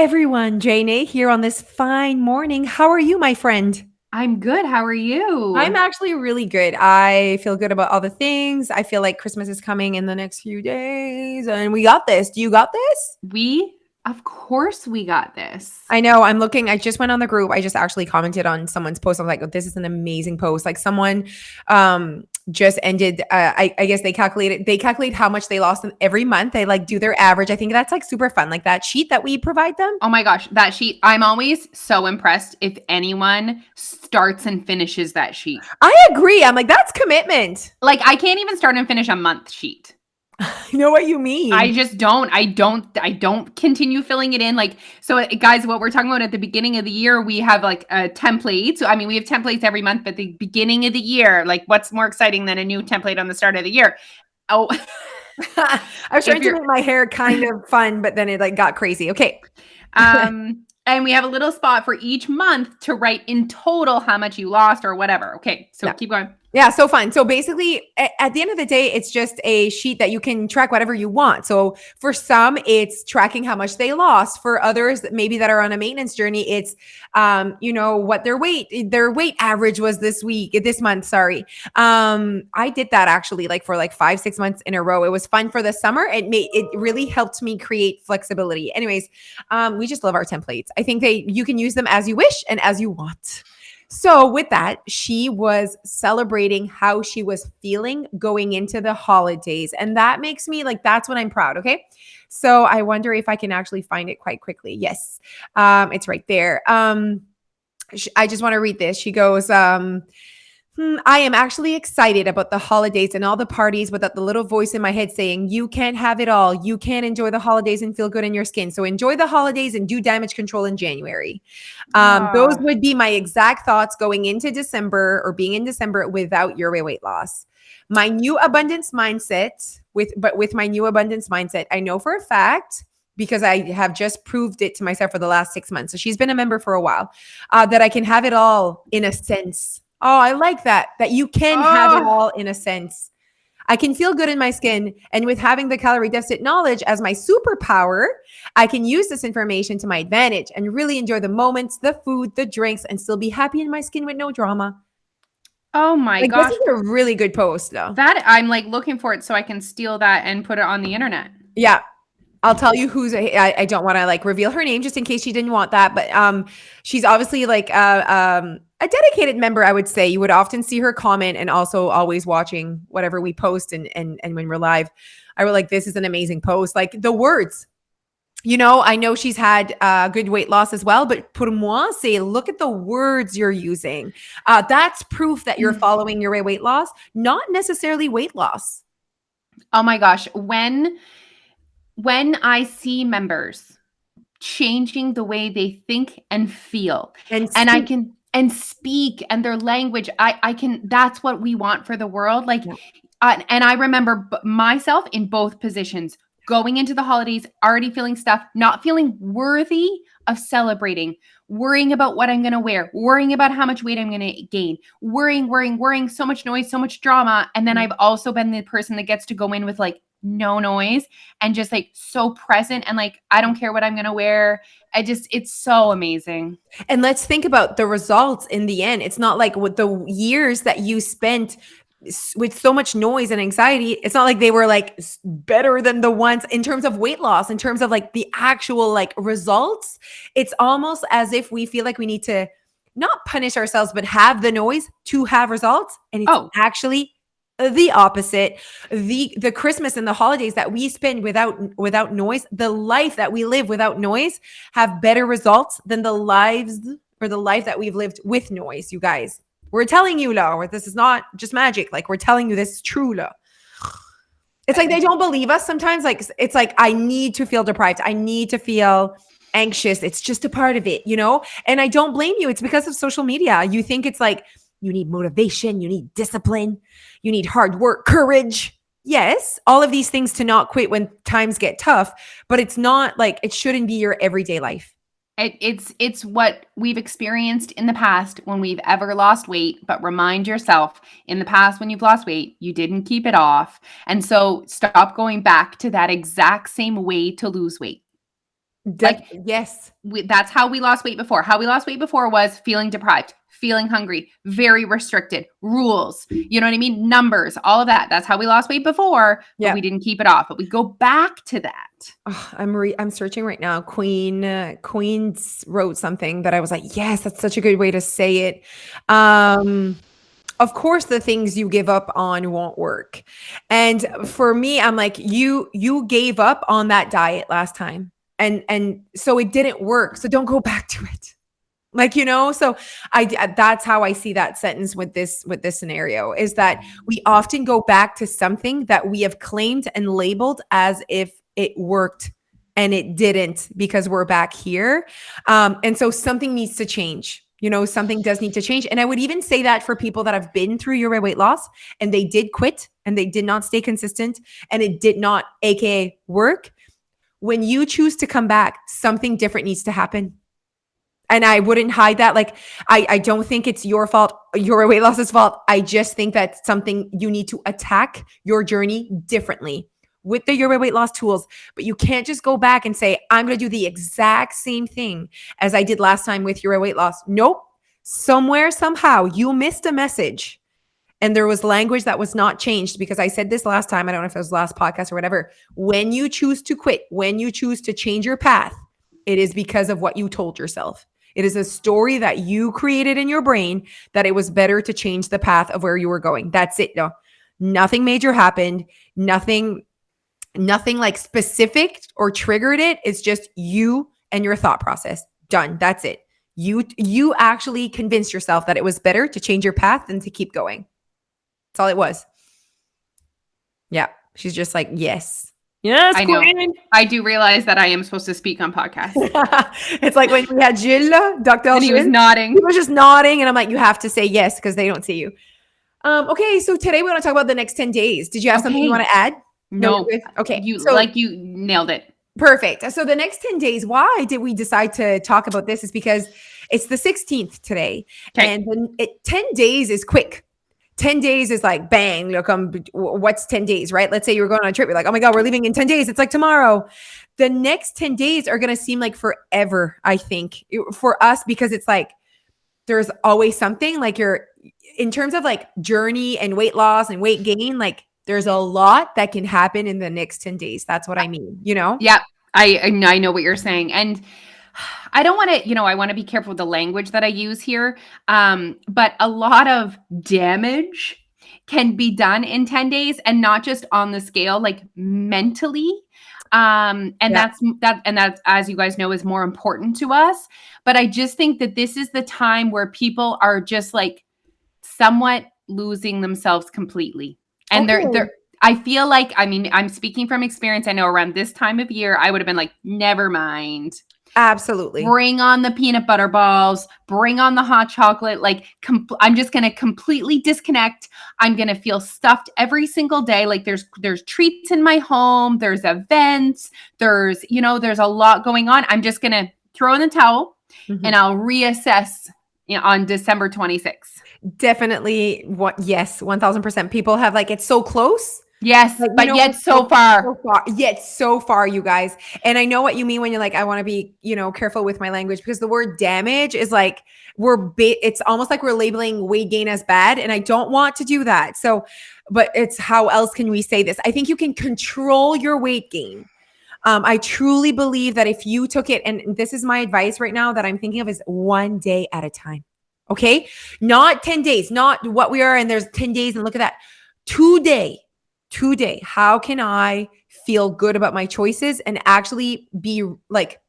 everyone, Jane here on this fine morning. How are you, my friend? I'm good. How are I'm you? actually really good. I feel good about all the things. I feel like Christmas is coming in the next few days and we got this. Do you got this? Of course, we got this. I know. I'm looking. I just went on the group. I just actually commented on someone's post. I was like, oh, this is an amazing post. Like someone just ended I guess they calculate how much they lost every month. They like do their average. I think that's like super fun. Like that sheet that we provide them. Oh my gosh, that sheet. I'm always so impressed if anyone starts and finishes that sheet. I agree. I'm like, that's commitment. Like, I can't even start and finish a month sheet. I know what you I mean. just don't. I don't continue filling it in. Like, so guys, what we're talking about at the beginning of the year, we have like a template. So, I mean, we have templates every month, but the beginning of the year, like, what's more exciting than a new template on the start of the year? Oh, I was if trying to you're make my hair kind of fun, but then it like got crazy. Okay. And we have a little spot for each month to write in total how much you lost or whatever. Okay, so Yeah. keep going. Yeah, so fun. So basically, at the end of the day, it's just a sheet that you can track whatever you want. So for some, it's tracking how much they lost. For others, maybe that are on a maintenance journey, it's what their weight average was this month. Sorry. I did that actually like for like 5-6 months in a row. It was fun for the summer. It really helped me create flexibility. Anyways, we just love our templates. I think you can use them as you wish and as you want. So, with that, she was celebrating how she was feeling going into the holidays. And that makes me like, that's when I'm proud. Okay. So, I wonder if I can actually find it quite quickly. Yes, it's right there. I just want to read this. She goes, I am actually excited about the holidays and all the parties without the little voice in my head saying, you can't have it all. You can't enjoy the holidays and feel good in your skin. So enjoy the holidays and do damage control in January. Those Oh, would be my exact thoughts going into December or being in December without your weight loss. My new abundance mindset with my new abundance mindset, I know for a fact because I have just proved it to myself for the last 6 months. So she's been a member for a while, that I can have it all in a sense. Oh, I like that you can have it oh, all in a sense. I can feel good in my skin. And with having the calorie deficit knowledge as my superpower, I can use this information to my advantage and really enjoy the moments, the food, the drinks, and still be happy in my skin with no drama. oh my Like, this gosh. is a really good post, though. That I'm like looking for it so I can steal that and put it on the internet. Yeah. I'll tell you I don't want to like reveal her name just in case she didn't want that, but she's obviously like a dedicated member, I would say. You would often see her comment and also always watching whatever we post and when we're live. I were like, this is an amazing post. Like the words, I know she's had good weight loss as well, but pour moi, say, look at the words you're using. That's proof that you're following your weight loss, not necessarily weight loss. Oh my gosh, when I see members changing the way they think and feel, And and I speak. can and speak and their language, I can that's what we want for the world. Like, Yeah. and I remember myself in both positions going into the holidays, already feeling stuff, not feeling worthy of celebrating, worrying about what I'm going to wear, worrying about how much weight I'm going to gain, worrying, so much noise, so much drama. And then I've also been the person that gets to go in with like no noise and just like so present and like, I don't care what I'm going to wear. It's so amazing. And let's think about the results in the end. It's not like with the years that you spent with so much noise and anxiety, it's not like they were like better than the ones in terms of weight loss, in terms of like the actual like results. It's almost as if we feel like we need to not punish ourselves, but have the noise to have results. And it's Oh, actually the opposite. The Christmas and the holidays that we spend without noise, the life that we live without noise, have better results than the life that we've lived with noise. You guys, we're telling you, lo, this is not just magic. Like, we're telling you this is true, lo. It's like they don't believe us sometimes. Like, it's like, I need to feel deprived, I need to feel anxious. It's just a part of it. And I don't blame you. It's because of social media. You think it's like you need motivation, you need discipline, you need hard work, courage. Yes, all of these things to not quit when times get tough, but it's not like, it shouldn't be your everyday life. it's what we've experienced in the past when we've ever lost weight, but remind yourself in the past when you've lost weight, you didn't keep it off. And so stop going back to that exact same way to lose weight. Like Yes. that's how we lost weight before. How we lost weight before was feeling deprived, feeling hungry, very restricted, rules, you know what I mean? Numbers, all of that. That's how we lost weight before, but Yeah. we didn't keep it off. But we go back to that. Oh, I'm searching right now. Queen wrote something that I was like, yes, that's such a good way to say it. Of course, the things you give up on won't work. And for me, I'm like, you gave up on that diet last time, and so it didn't work. So don't go back to it. Like, so that's how I see that sentence with this scenario, is that we often go back to something that we have claimed and labeled as if it worked, and it didn't, because we're back here. And so something needs to change. Something does need to change. And I would even say that for people that have been through your weight loss and they did quit and they did not stay consistent and it did not, AKA, work. When you choose to come back, something different needs to happen. And I wouldn't hide that. Like, I don't think it's your fault, your weight loss's fault. I just think that's something you need to attack your journey differently with the your weight loss tools. But you can't just go back and say, I'm going to do the exact same thing as I did last time with your weight loss. Nope. Somewhere, somehow, you missed a message. And there was language that was not changed, because I said this last time. I don't know if it was last podcast or whatever. When you choose to quit, when you choose to change your path, it is because of what you told yourself. It is a story that you created in your brain that it was better to change the path of where you were going. That's it. No, nothing major happened. Nothing like specific or triggered it. It's just you and your thought process. Done. That's it. You actually convinced yourself that it was better to change your path than to keep going. That's all it was. Yeah. She's just like, yes. Yes, I know. I do realize that I am supposed to speak on podcasts. It's like when we had Gilles, Dr. And he was nodding. He was just nodding. And I'm like, you have to say yes because they don't see you. Okay. So today we want to talk about the next 10 days. Did you have something you want to add? No. Okay. You nailed it. Perfect. So the next 10 days, why did we decide to talk about this? Is because it's the 16th today. Okay. And 10 days is quick. 10 days is like, bang, look, what's 10 days, right? Let's say you're going on a trip. You're like, oh my God, we're leaving in 10 days. It's like tomorrow. The next 10 days are going to seem like forever, I think, for us, because it's like, there's always something like in terms of like journey and weight loss and weight gain, like there's a lot that can happen in the next 10 days. That's what I mean, Yeah, I know what you're saying. And I don't want to, I want to be careful with the language that I use here. But a lot of damage can be done in 10 days, and not just on the scale, like mentally. That's, as you guys know, is more important to us. But I just think that this is the time where people are just like somewhat losing themselves completely. And they're I feel like, I'm speaking from experience. I know around this time of year, I would have been like, never mind. Absolutely. Bring on the peanut butter balls, bring on the hot chocolate. Like, I'm just going to completely disconnect. I'm going to feel stuffed every single day. Like there's treats in my home. There's events. There's a lot going on. I'm just going to throw in the towel and I'll reassess on December 26th. Definitely. Yes. 1000%. People have like, it's so close. Yes, but yet so far. Yet so far, you guys. And I know what you mean when you're like, I want to be, careful with my language, because the word damage is like, it's almost like we're labeling weight gain as bad. And I don't want to do that. So, but it's how else can we say this? I think you can control your weight gain. I truly believe that if you took it, and this is my advice right now that I'm thinking of, is one day at a time. Okay. Not 10 days, not what we are. And there's 10 days and look at that. Today, how can I feel good about my choices and actually be like,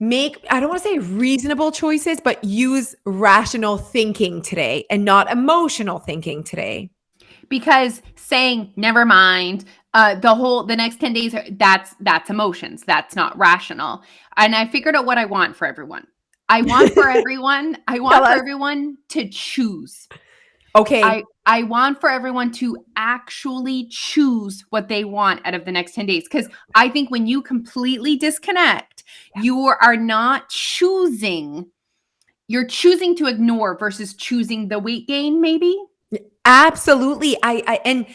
I don't want to say reasonable choices, but use rational thinking today and not emotional thinking today. Because saying never mind, the next 10 days, that's emotions. That's not rational. And I figured out what I want for everyone. I want for everyone to choose. Okay. I want for everyone to actually choose what they want out of the next 10 days. Because I think when you completely disconnect, you are not choosing. You're choosing to ignore versus choosing the weight gain, maybe. Absolutely. And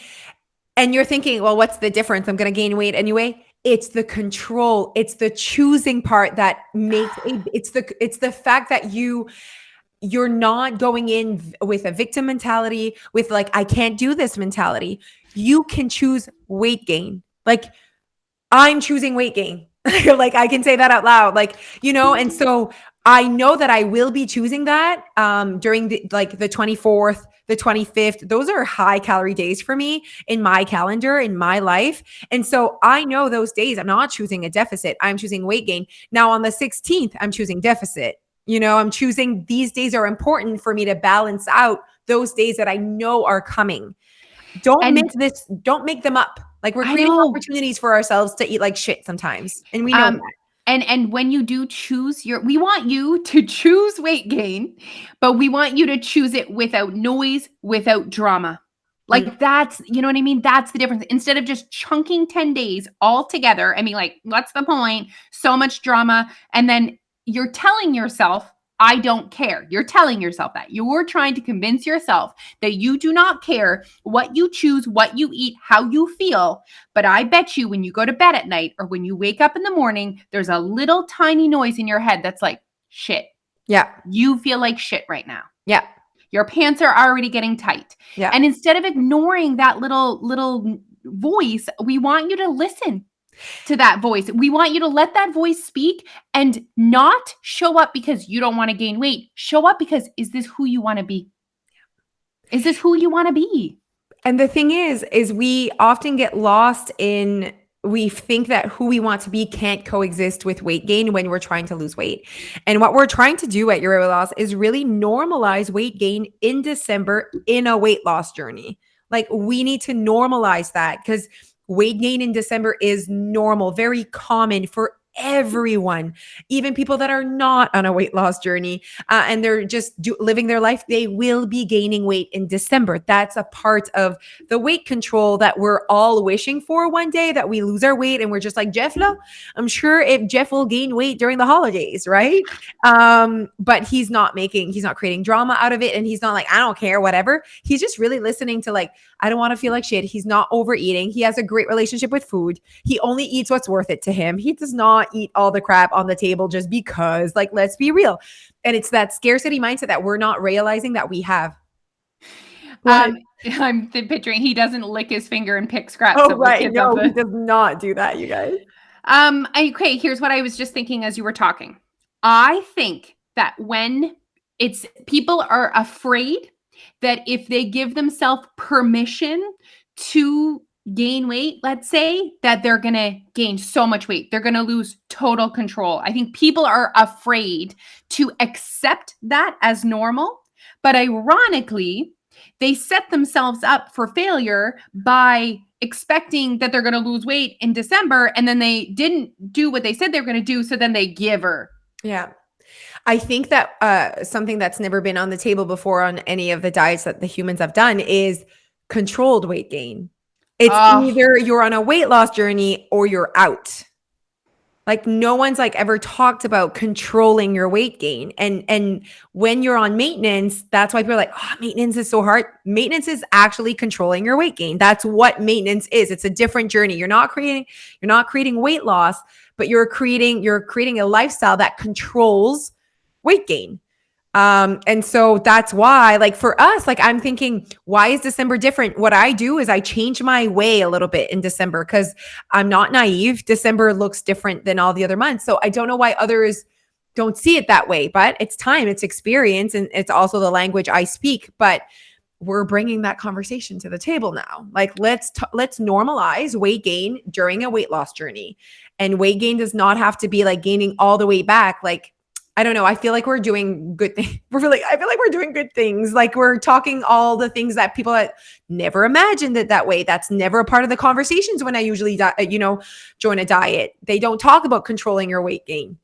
you're thinking, well, what's the difference? I'm going to gain weight anyway. it's the control, it's the choosing part that makes it's the fact that you're not going in with a victim mentality, with like, I can't do this mentality. You can choose weight gain. Like, I'm choosing weight gain. Like, I can say that out loud. Like, and so I know that I will be choosing that during the 24th, the 25th. Those are high calorie days for me in my calendar, in my life. And so I know those days I'm not choosing a deficit. I'm choosing weight gain. Now on the 16th, I'm choosing deficit. I'm choosing, these days are important for me to balance out those days that I know are coming. Don't make them up. Like, we're I creating know. opportunities for ourselves to eat like shit sometimes. And we know that. And when you do choose we want you to choose weight gain, but we want you to choose it without noise, without drama. Like, that's, you know what I mean? That's the difference. Instead of just chunking 10 days all together, I mean, like, what's the point? So much drama. And then you're telling yourself, I don't care. You're telling yourself that. You're trying to convince yourself that you do not care what you choose, what you eat, how you feel. But I bet you when you go to bed at night or when you wake up in the morning, there's a little tiny noise in your head that's like, shit. Yeah. You feel like shit right now. Yeah. Your pants are already getting tight. Yeah. And instead of ignoring that little voice, we want you to listen to that voice. We want you to let that voice speak and not show up because you don't want to gain weight. Show up because, is this who you want to be? Is this who you want to be? And the thing is we often get lost in, we think that who we want to be can't coexist with weight gain when we're trying to lose weight. And what we're trying to do at Your Weight Loss is really normalize weight gain in December in a weight loss journey. Like, we need to normalize that, because weight gain in December is normal, very common for everyone, even people that are not on a weight loss journey and they're just living their life. They will be gaining weight in December. That's a part of the weight control that we're all wishing for one day, that we lose our weight and we're just like, Jeff, no, I'm sure if Jeff will gain weight during the holidays, right? But he's not creating drama out of it. And he's not like, I don't care, whatever. He's just really listening to, like, I don't want to feel like shit. He's not overeating. He has a great relationship with food. He only eats what's worth it to him. He does not eat all the crap on the table just because, like, let's be real. And it's that scarcity mindset that we're not realizing that we have. I'm picturing he doesn't lick his finger and pick scraps. Oh, right. No, he does not do that, you guys. Okay, here's what I was just thinking as you were talking. I think that when people are afraid that if they give themselves permission to gain weight, let's say, that they're going to gain so much weight. They're going to lose total control. I think people are afraid to accept that as normal. But ironically, they set themselves up for failure by expecting that they're going to lose weight in December, and then they didn't do what they said they were going to do. So then they give her. Yeah. I think that something that's never been on the table before on any of the diets that the humans have done is controlled weight gain. It's either you're on a weight loss journey or you're out. Like, no one's like ever talked about controlling your weight gain. And when you're on maintenance, that's why people are like, oh, maintenance is so hard. Maintenance is actually controlling your weight gain. That's what maintenance is. It's a different journey. You're not creating weight loss, but you're creating a lifestyle that controls weight gain. And so that's why, like, for us, like, I'm thinking, why is December different? What I do is I change my way a little bit in December, because I'm not naive. December looks different than all the other months. So I don't know why others don't see it that way, but it's time, it's experience, and it's also the language I speak. But we're bringing that conversation to the table now. Like, let's normalize weight gain during a weight loss journey. And weight gain does not have to be like gaining all the way back. Like, I don't know. I feel like we're doing good things. I feel like we're doing good things. Like, we're talking all the things that people had never imagined it that way. That's never a part of the conversations when I usually, join a diet. They don't talk about controlling your weight gain.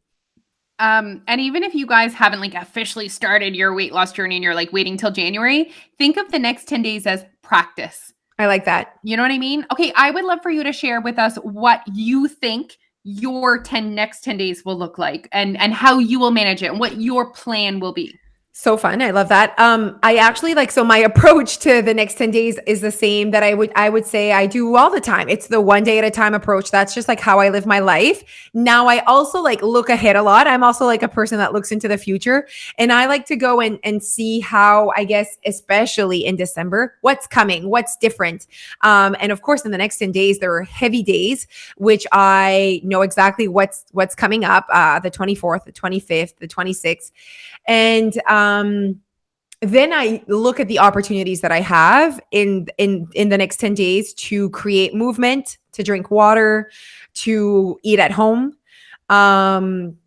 And even if you guys haven't like officially started your weight loss journey and you're like waiting till January, think of the next 10 days as practice. I like that. You know what I mean? Okay. I would love for you to share with us what you think your next 10 days will look like, and how you will manage it and what your plan will be. So fun. I love that. I actually like, so my approach to the next 10 days is the same that I would say I do all the time. It's the one day at a time approach. That's just like how I live my life. Now I also like look ahead a lot. I'm also like a person that looks into the future, and I like to go and see how, I guess, especially in December, what's coming, what's different. And of course, in the next 10 days, there are heavy days, which I know exactly what's coming up, the 24th, the 25th, the 26th. And then I look at the opportunities that I have in the next 10 days to create movement, to drink water, to eat at home. Um,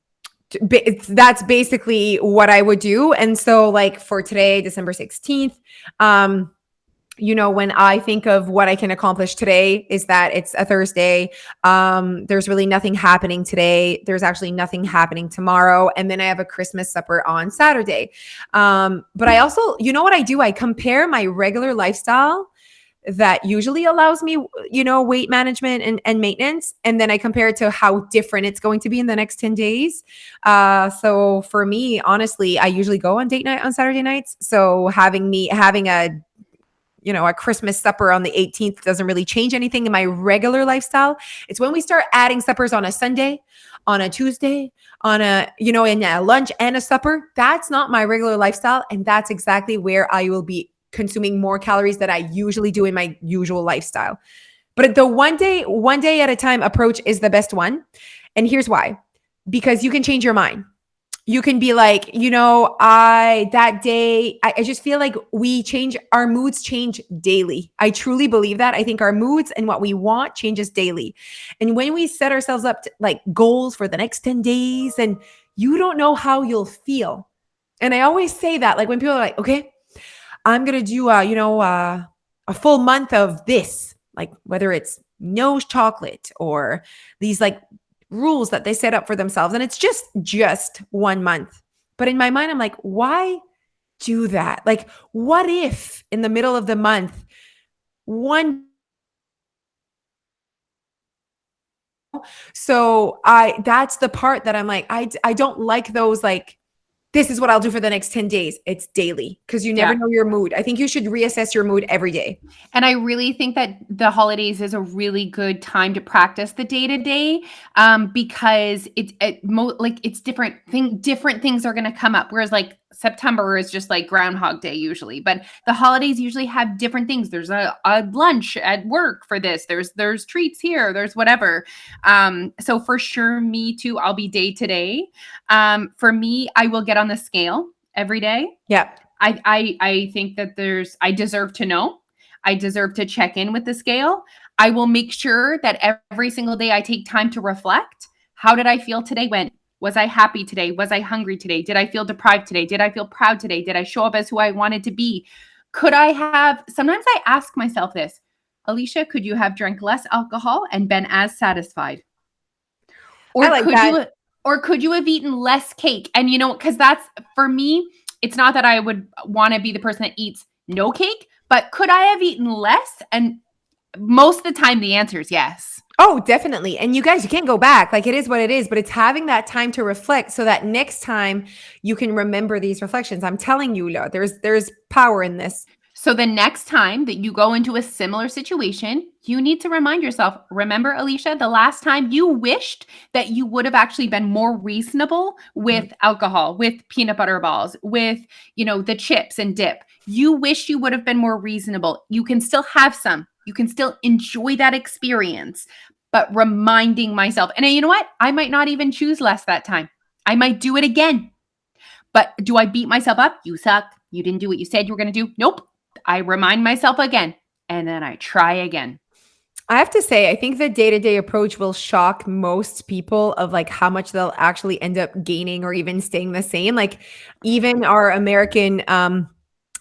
that's basically what I would do. And so, like for today, December 16th, when I think of what I can accomplish today, is that it's a Thursday. There's really nothing happening today. There's actually nothing happening tomorrow. And then I have a Christmas supper on Saturday. But I also, what I do? I compare my regular lifestyle that usually allows me, weight management and maintenance. And then I compare it to how different it's going to be in the next 10 days. So for me, honestly, I usually go on date night on Saturday nights. So having a Christmas supper on the 18th doesn't really change anything in my regular lifestyle. It's when we start adding suppers on a Sunday, on a Tuesday, on in a lunch and a supper. That's not my regular lifestyle. And that's exactly where I will be consuming more calories that I usually do in my usual lifestyle. But the one day at a time approach is the best one. And here's why. Because you can change your mind. You can be like, I just feel like our moods change daily. I truly believe that. I think our moods and what we want changes daily. And when we set ourselves up to, like, goals for the next 10 days, and you don't know how you'll feel. And I always say that, like, when people are like, okay, I'm going to do, a full month of this, like whether it's no chocolate or these like rules that they set up for themselves, and it's just 1 month. But in my mind, I'm like, why do that? Like, what if in the middle of the month, one that's the part that I'm like, I don't like those, like, this is what I'll do for the next 10 days. It's daily, because you never know your mood. I think you should reassess your mood every day. And I really think that the holidays is a really good time to practice the day to day, because it's different. Different things are going to come up. Whereas like September is just like Groundhog Day usually, but the holidays usually have different things. There's a lunch at work for this. There's treats here. There's whatever. So for sure, me too. I'll be day to day. For me, I will get on the scale every day. Yeah. I think that I deserve to know. I deserve to check in with the scale. I will make sure that every single day I take time to reflect. How did I feel today? Was I happy today? Was I hungry today? Did I feel deprived today? Did I feel proud today? Did I show up as who I wanted to be? Sometimes I ask myself this, Alicia, could you have drank less alcohol and been as satisfied? Or I like that. could you have eaten less cake? And because that's, for me, it's not that I would want to be the person that eats no cake, but could I have eaten less? And most of the time, the answer is yes. Oh, definitely. And you guys, you can't go back. Like, it is what it is, but it's having that time to reflect so that next time you can remember these reflections. I'm telling you, there's power in this. So the next time that you go into a similar situation, you need to remind yourself, remember, Alicia, the last time you wished that you would have actually been more reasonable with alcohol, with peanut butter balls, with, the chips and dip. You wish you would have been more reasonable. You can still have some. You can still enjoy that experience, but reminding myself, and you know what? I might not even choose less that time. I might do it again. But do I beat myself up? You suck. You didn't do what you said you were going to do. Nope. I remind myself again, and then I try again. I have to say, I think the day-to-day approach will shock most people of like how much they'll actually end up gaining or even staying the same. Like, even our American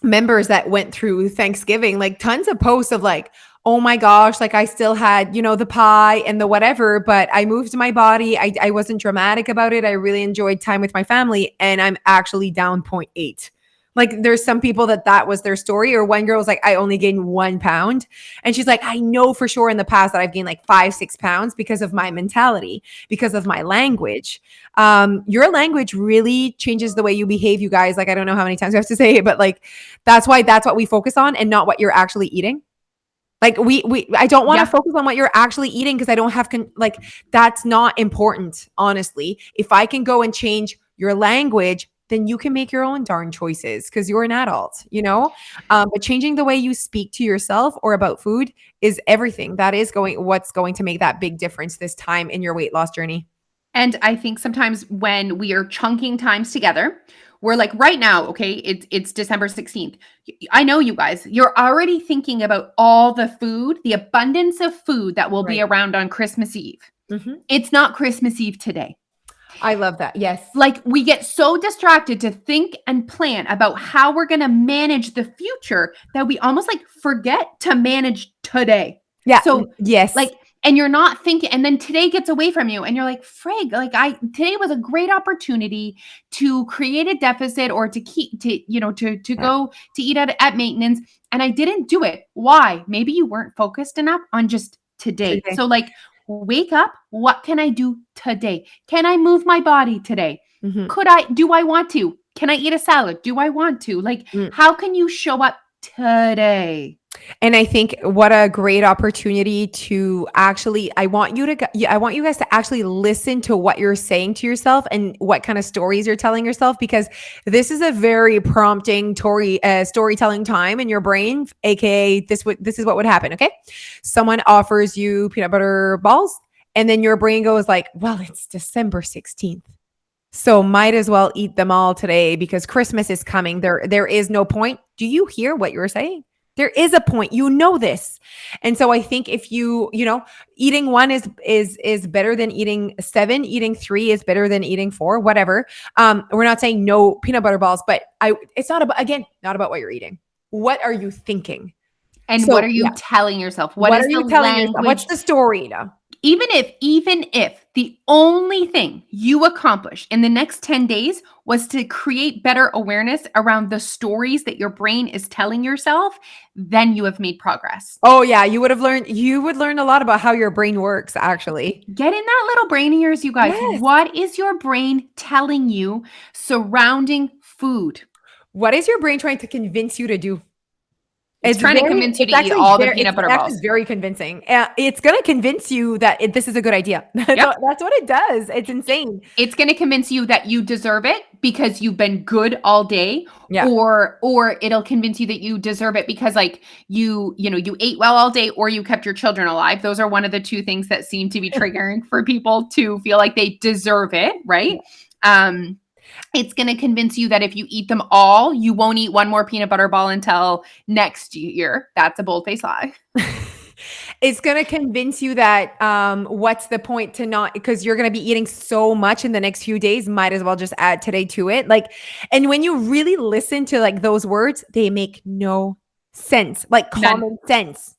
members that went through Thanksgiving, like tons of posts of like, oh my gosh, like I still had, the pie and the whatever, but I moved my body. I wasn't dramatic about it. I really enjoyed time with my family, and I'm actually down 0.8. Like there's some people that was their story, or one girl was like, I only gained 1 pound. And she's like, I know for sure in the past that I've gained like 5, 6 pounds because of my mentality, because of my language. Your language really changes the way you behave, you guys. Like, I don't know how many times I have to say it, but like, that's what we focus on and not what you're actually eating. Like I don't want to focus on what you're actually eating because I don't have like that's not important, honestly. If I can go and change your language, then you can make your own darn choices because you're an adult, you know? But changing the way you speak to yourself or about food is everything. That is what's going to make that big difference this time in your weight loss journey. And I think sometimes when we are chunking times together, we're like right now, okay, it's December 16th. I know you guys, you're already thinking about all the food, the abundance of food that will be around on Christmas Eve. Mm-hmm. It's not Christmas Eve today. I love that. Yes. Like we get so distracted to think and plan about how we're going to manage the future that we almost like forget to manage today. Yeah. So yes. Like, and you're not thinking, and then today gets away from you and you're like, frig, like today was a great opportunity to create a deficit or to keep, to go to eat at maintenance. And I didn't do it. Why? Maybe you weren't focused enough on just today. So like, wake up. What can I do today? Can I move my body today? Mm-hmm. Do I want to? Can I eat a salad? Do I want to? Like, how can you show up today? And I think what a great opportunity to actually, I want you guys to actually listen to what you're saying to yourself and what kind of stories you're telling yourself, because this is a very prompting storytelling time in your brain, aka this is what would happen. Okay. Someone offers you peanut butter balls and then your brain goes like, well, it's December 16th. So might as well eat them all today because Christmas is coming. There is no point. Do you hear what you're saying? There is a point, you know this. And so I think if eating one is better than eating 7, eating 3 is better than eating 4, whatever. We're not saying no peanut butter balls, but it's not about what you're eating. What are you thinking? And what are you telling yourself? What is are you the telling language? yourself? What's the story? Even if the only thing you accomplish in the next 10 days was to create better awareness around the stories that your brain is telling yourself, then you have made progress. Oh yeah, you would learn a lot about how your brain works, actually. Get in that little brain of yours, you guys. Yes. What is your brain telling you surrounding food? What is your brain trying to convince you to do? It's trying to convince you to eat all the peanut butter balls. It's very convincing. It's going to convince you that this is a good idea. Yep. That's what it does. It's insane. It's going to convince you that you deserve it because you've been good all day. Yeah. Or it'll convince you that you deserve it because like you ate well all day or you kept your children alive. Those are one of the two things that seem to be triggering for people to feel like they deserve it, right? It's going to convince you that if you eat them all, you won't eat one more peanut butter ball until next year. That's a bold-faced lie. It's going to convince you that what's the point to not, because you're going to be eating so much in the next few days, might as well just add today to it. Like, and when you really listen to like those words, they make no sense, like common sense.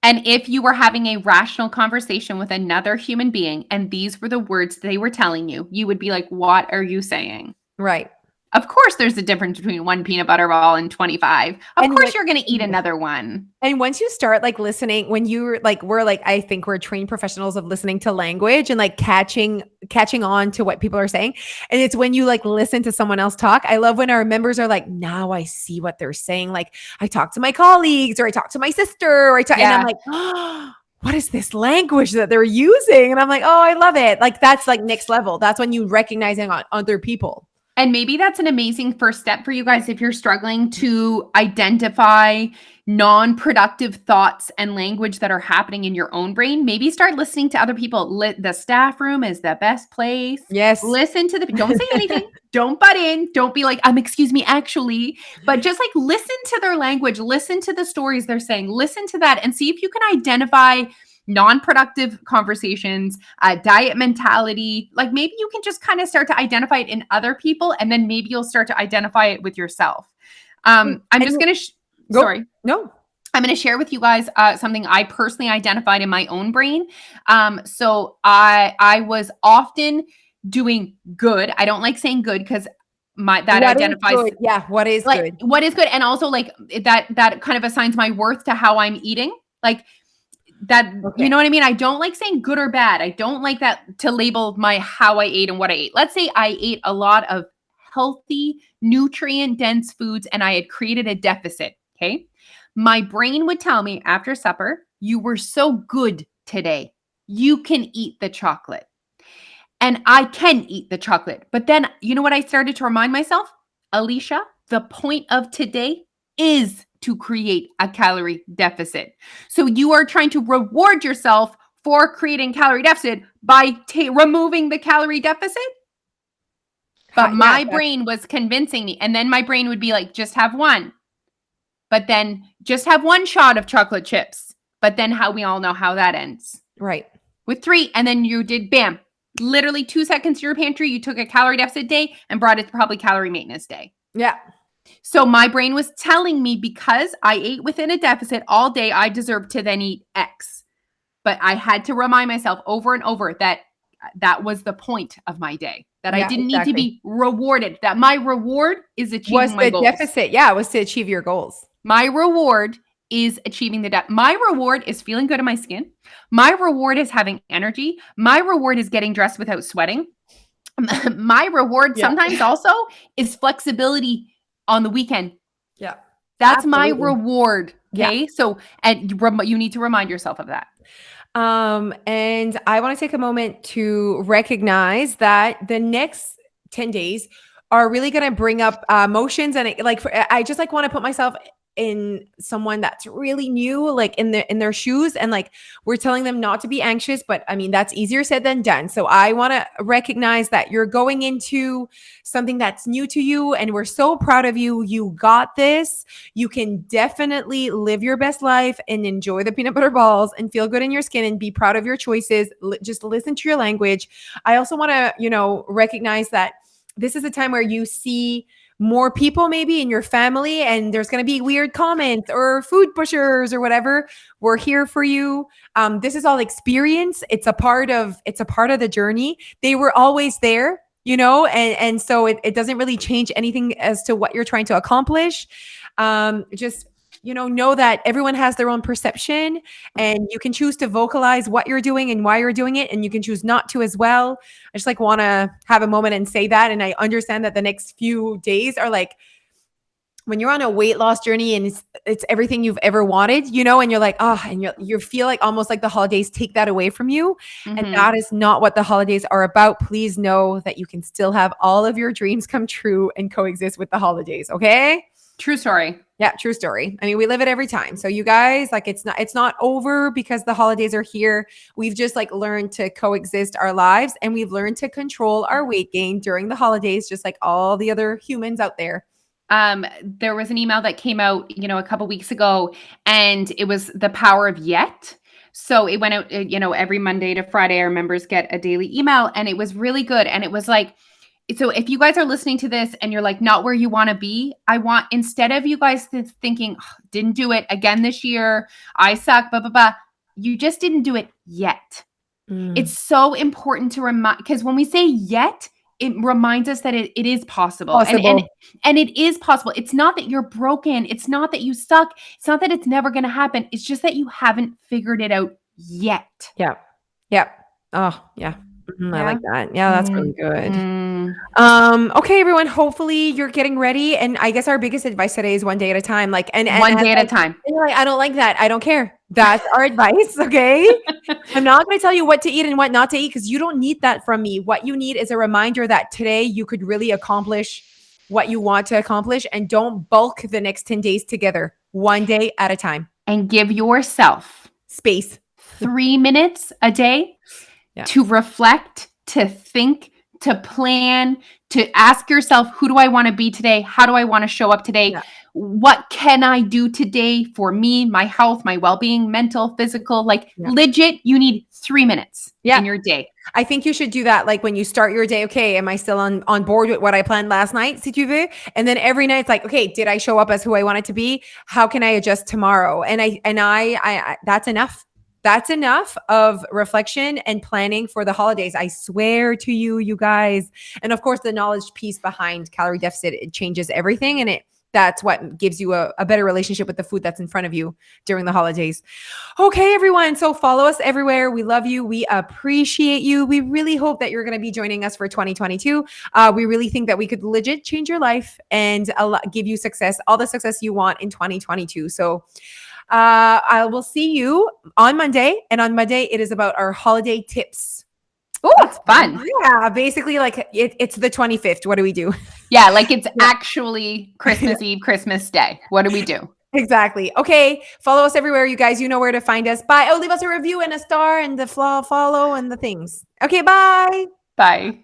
And if you were having a rational conversation with another human being and these were the words they were telling you, you would be like, what are you saying? Right. Of course, there's a difference between one peanut butter ball and 25. Of course, you're going to eat another one. And once you start like listening, when you're like, I think we're trained professionals of listening to language and like catching on to what people are saying. And it's when you like listen to someone else talk. I love when our members are like, now I see what they're saying. Like I talk to my colleagues or I talk to my sister or and I'm like, oh, what is this language that they're using? And I'm like, oh, I love it. Like that's like next level. That's when you recognizing on other people. And maybe that's an amazing first step for you guys if you're struggling to identify non-productive thoughts and language that are happening in your own brain. Maybe start listening to other people. The staff room is the best place. Yes. Listen to don't say anything. Don't butt in. Don't be like, excuse me, actually. But just like listen to their language. Listen to the stories they're saying. Listen to that and see if you can identify non-productive conversations, diet mentality. Like maybe you can just kind of start to identify it in other people and then maybe you'll start to identify it with yourself. I'm just going to, sorry. No. I'm going to share with you guys something I personally identified in my own brain. So I was often doing good. I don't like saying good because that What is identifies good? Yeah, what is like good? what is good, and also like that kind of assigns my worth to how I'm eating. Like that, you Okay. know what I mean? I don't like saying good or bad. I don't like that to label my how I ate and what I ate. Let's say I ate a lot of healthy, nutrient dense foods and I had created a deficit. Okay. My brain would tell me after supper, you were so good today. You can eat the chocolate. And I can eat the chocolate. But then, you know what I started to remind myself? Alicia, the point of today is to create a calorie deficit. So you are trying to reward yourself for creating calorie deficit by removing the calorie deficit. But Yeah, my brain was convincing me. And then my brain would be like, just have one. But then just have one shot of chocolate chips. But then how we all know how that ends. right. With 3, and then you did bam, literally 2 seconds to your pantry. You took a calorie deficit day and brought it to probably calorie maintenance day. Yeah. So my brain was telling me because I ate within a deficit all day, I deserve to then eat X. But I had to remind myself over and over that that was the point of my day, that I Yeah, didn't need to exactly. be rewarded, that my reward is Was achieving my the goals. deficit. Yeah, it was to achieve your goals. My reward is achieving the debt. My reward is feeling good in my skin. My reward is having energy. My reward is getting dressed without sweating. My reward Yeah. sometimes also is flexibility on the weekend. Yeah. That's my Absolutely. reward. Yeah. Okay. So, and you need to remind yourself of that. And I want to take a moment to recognize that the next 10 days are really going to bring up emotions and I just like want to put myself in someone that's really new, like in their shoes, and like we're telling them not to be anxious, but I mean that's easier said than done. So I want to recognize that you're going into something that's new to you, and we're so proud of you. You got this. You can definitely live your best life and enjoy the peanut butter balls and feel good in your skin and be proud of your choices. Just listen to your language. I also want to, recognize that this is a time where you see more people maybe in your family and there's going to be weird comments or food pushers or whatever. We're here for you. This is all experience. It's a part of the journey. They were always there, and so it doesn't really change anything as to what you're trying to accomplish. Just know that everyone has their own perception, and you can choose to vocalize what you're doing and why you're doing it, and you can choose not to as well. I just want to have a moment and say that. And I understand that the next few days are like when you're on a weight loss journey and it's everything you've ever wanted, and you're like, and you feel like almost like the holidays take that away from you. And that is not what the holidays are about. Please know that you can still have all of your dreams come true and coexist with the holidays. Okay. True story. Yeah, true story. I mean, we live it every time. So you guys, like it's not over because the holidays are here. We've just like learned to coexist our lives, and we've learned to control our weight gain during the holidays, just like all the other humans out there. There was an email that came out, a couple weeks ago, and it was the power of yet. So it went out, every Monday to Friday, our members get a daily email, and it was really good. And it was like, so if you guys are listening to this and you're like not where you want to be, I want, instead of you guys thinking, didn't do it again this year, I suck, blah, blah, blah, you just didn't do it yet. It's so important to remind, because when we say yet, it reminds us that it is possible. And it is possible. It's not that you're broken. It's not that you suck. It's not that it's never going to happen. It's just that you haven't figured it out yet. Yeah. Yeah. Oh, yeah. I like that. Yeah, that's really good. Okay, everyone. Hopefully you're getting ready. And I guess our biggest advice today is one day at a time. Like, and one day at a time. And you're like, I don't like that. I don't care. That's our advice. Okay. I'm not going to tell you what to eat and what not to eat because you don't need that from me. What you need is a reminder that today you could really accomplish what you want to accomplish, and don't bulk the next 10 days together, one day at a time. And give yourself space, 3 minutes a day to reflect, to think, to plan, to ask yourself, who do I want to be today? How do I want to show up today? Yeah. What can I do today for me, my health, my well-being, mental, physical, legit, you need 3 minutes in your day. I think you should do that. Like when you start your day, okay, am I still on board with what I planned last night, si tu veux? And then every night it's like, okay, did I show up as who I wanted to be? How can I adjust tomorrow? And I that's enough. that's enough of reflection and planning for the holidays. I swear to you, you guys. And of course, the knowledge piece behind calorie deficit, it changes everything. And that's what gives you a better relationship with the food that's in front of you during the holidays. Okay, everyone. So follow us everywhere. We love you. We appreciate you. We really hope that you're going to be joining us for 2022. We really think that we could legit change your life and give you success, all the success you want in 2022. So I will see you on Monday. And on Monday, it is about our holiday tips. Oh, that's fun. Yeah, basically like it's the 25th. What do we do? Yeah, like it's actually Christmas Eve, Christmas Day. What do we do? Exactly. Okay. Follow us everywhere, you guys. You know where to find us. Bye. Oh, leave us a review and a star and the follow and the things. Okay. Bye. Bye.